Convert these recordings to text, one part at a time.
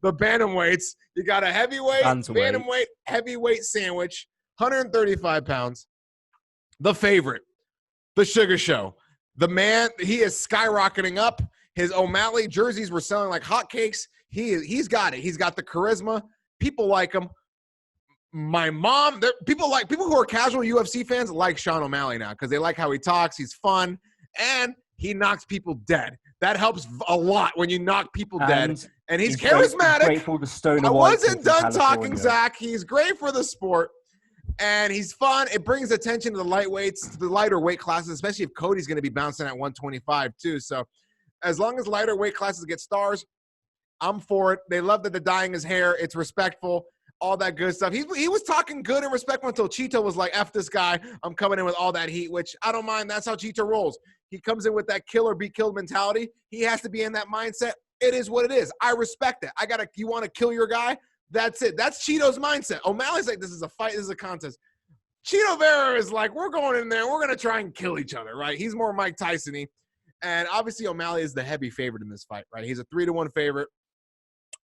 the bantamweights. You got a heavyweight, Bantamweight. bantamweight, heavyweight sandwich, 135 pounds. The favorite, the Sugar Show. The man, he is skyrocketing up. His O'Malley jerseys were selling like hotcakes. He's got it. He's got the charisma. People like him. My mom, people who are casual UFC fans like Sean O'Malley now because they like how he talks. He's fun, and he knocks people dead. That helps a lot when you knock people dead. And he's charismatic. Great for the Stoner I White wasn't done talking, Zach. He's great for the sport. And he's fun. It brings attention to the lightweights, to the lighter weight classes, especially if Cody's going to be bouncing at 125 too. So as long as lighter weight classes get stars, I'm for it. They love that they're dyeing his hair. It's respectful, all that good stuff. He was talking good and respectful until Cheeto was like, F this guy. I'm coming in with all that heat, which I don't mind. That's how Cheeto rolls. He comes in with that kill or be killed mentality. He has to be in that mindset. It is what it is. I respect it. You want to kill your guy? That's it. That's Cheeto's mindset. O'Malley's like, this is a fight. This is a contest. Cheeto Vera is like, we're going in there. We're going to try and kill each other, right? He's more Mike Tyson-y. And obviously O'Malley is the heavy favorite in this fight, right? He's a 3-1 favorite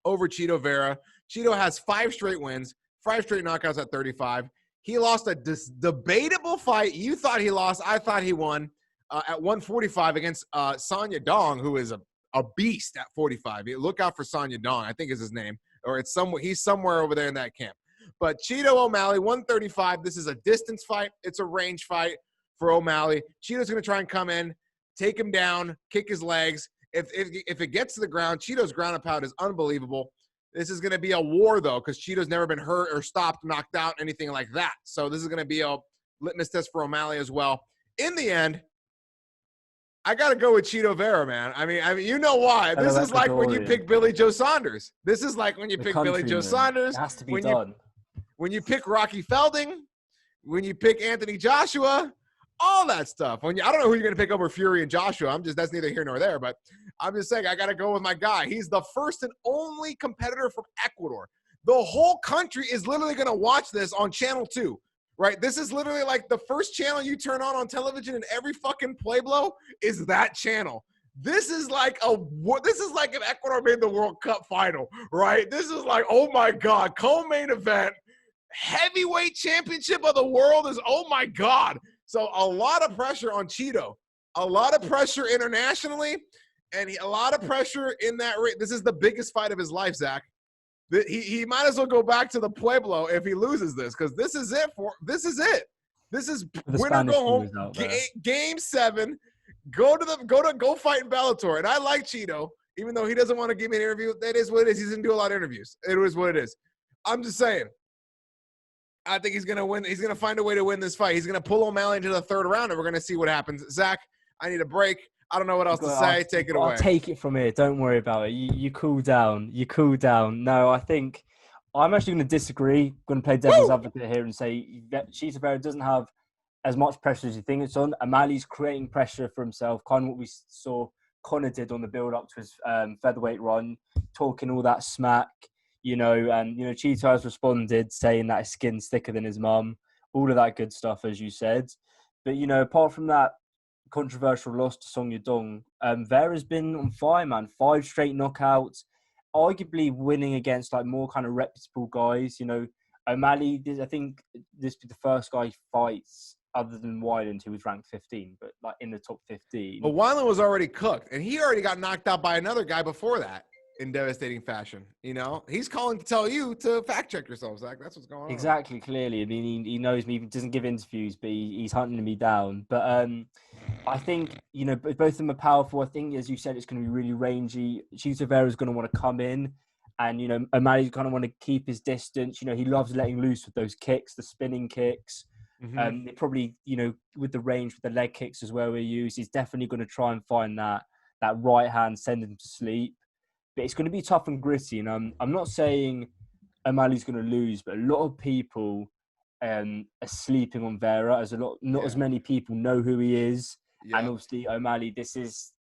over Cheeto Vera. Cheeto has 5 straight wins, 5 straight knockouts at 35. He lost a debatable fight. You thought he lost. I thought he won at 145 against Sonya Dong, who is a beast at 45. Look out for Sonya Dong, I think is his name. Or he's somewhere over there in that camp. But Cheeto O'Malley, 135. This is a distance fight. It's a range fight for O'Malley. Cheeto's going to try and come in, take him down, kick his legs. If it gets to the ground, Cheeto's ground and pound is unbelievable. This is going to be a war, though, because Cheeto's never been hurt or stopped, knocked out, anything like that. So this is going to be a litmus test for O'Malley as well. In the end, I got to go with Cheeto Vera, man. I mean, you know why. This is like when you pick Billy Joe Saunders. This is like when you pick Billy Joe Saunders. It has to be done. When you pick Rocky Felding, when you pick Anthony Joshua, all that stuff. I don't know who you're going to pick over Fury and Joshua. That's neither here nor there, but I'm just saying I got to go with my guy. He's the first and only competitor from Ecuador. The whole country is literally going to watch this on Channel 2. Right, this is literally like the first channel you turn on television in every fucking Pueblo is that channel. This is like if Ecuador made the World Cup final, right? This is like, oh my God, co-main event, heavyweight championship of the world is, oh my God. So a lot of pressure on Cheeto, a lot of pressure internationally, and a lot of pressure in that. This is the biggest fight of his life, Zach. He might as well go back to the Pueblo if he loses this, because this is it. This is winner go home. Game 7. Go fight in Bellator. And I like Cheeto, even though he doesn't want to give me an interview. That is what it is. He doesn't do a lot of interviews. It is what it is. I'm just saying. I think he's gonna win. He's gonna find a way to win this fight. He's gonna pull O'Malley into the 3rd round, and we're gonna see what happens. Zach, I need a break. I don't know what else to say. Take it away. I'll take it from here. Don't worry about it. You cool down. You cool down. No, I think I'm actually going to disagree. I'm going to play devil's advocate here and say that Cheeto Vera doesn't have as much pressure as you think it's on. O'Malley's creating pressure for himself, kind of what we saw Conor did on the build-up to his featherweight run, talking all that smack, and, Cheeto has responded, saying that his skin's thicker than his mum, all of that good stuff, as you said. But, apart from that, controversial loss to Sonya Dong, Vera's been on fire, man. 5 straight knockouts, arguably winning against like more kind of reputable guys. O'Malley, I think this will be the first guy he fights other than Wyland, who was ranked 15, but like in the top 15. But Wyland was already cooked, and he already got knocked out by another guy before that in devastating fashion. He's calling to tell you to fact check yourself, Zach. That's what's going on. Exactly, clearly. I mean, he knows me. He doesn't give interviews, but he's hunting me down. But I think, both of them are powerful. I think, as you said, it's going to be really rangy. Cheeto Vera's going to want to come in, and, O'Malley's going to want to keep his distance. He loves letting loose with those kicks, the spinning kicks. Mm-hmm. They probably, with the range, with the leg kicks as well we use, he's definitely going to try and find that right hand, send him to sleep. But it's going to be tough and gritty. And I'm not saying O'Malley's going to lose, but a lot of people are sleeping on Vera. As as many people know who he is. Yeah. And obviously O'Malley, this is,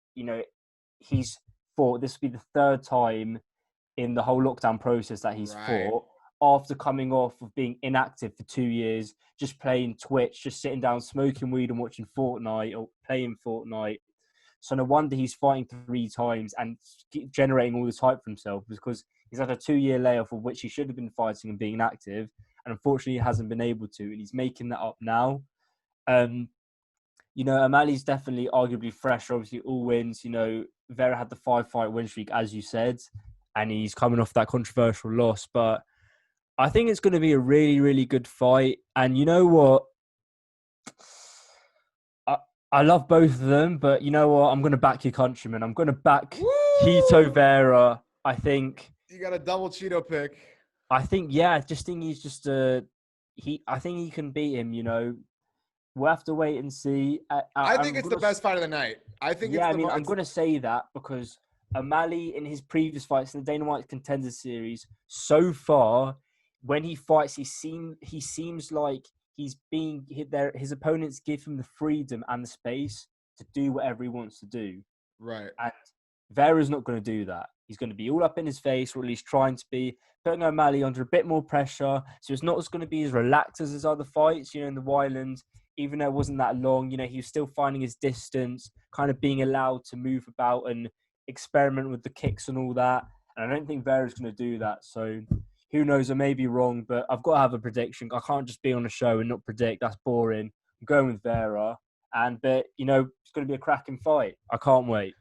he's fought. This will be the 3rd time in the whole lockdown process that he's fought, after coming off of being inactive for 2 years, just playing Twitch, just sitting down, smoking weed and watching Fortnite or playing Fortnite. So no wonder he's fighting 3 times and generating all this hype for himself, because He's had a 2-year layoff of which he should have been fighting and being active, and unfortunately he hasn't been able to, and he's making that up now. Malley's definitely arguably fresher, obviously all wins. Vera had the 5-fight win streak, as you said, and he's coming off that controversial loss. But I think it's going to be a really, really good fight. And you know what? I love both of them, but you know what? I'm going to back your countryman. I'm going to back Chito Vera. I think you got a double Cheeto pick. I think he's just I think he can beat him. We'll have to wait and see. I think it's the best fight of the night. I think. Yeah, I'm going to say that because Malley in his previous fights in the Dana White Contender Series, so far, when he fights, he seems like he's being hit there. His opponents give him the freedom and the space to do whatever he wants to do. Right. And Vera's not going to do that. He's going to be all up in his face, or at least trying to be, putting O'Malley under a bit more pressure. So it's not going to be as relaxed as his other fights, in the Wyland. Even though it wasn't that long, he was still finding his distance, kind of being allowed to move about and experiment with the kicks and all that. And I don't think Vera's going to do that. So who knows? I may be wrong, but I've got to have a prediction. I can't just be on a show and not predict. That's boring. I'm going with Vera. But it's going to be a cracking fight. I can't wait.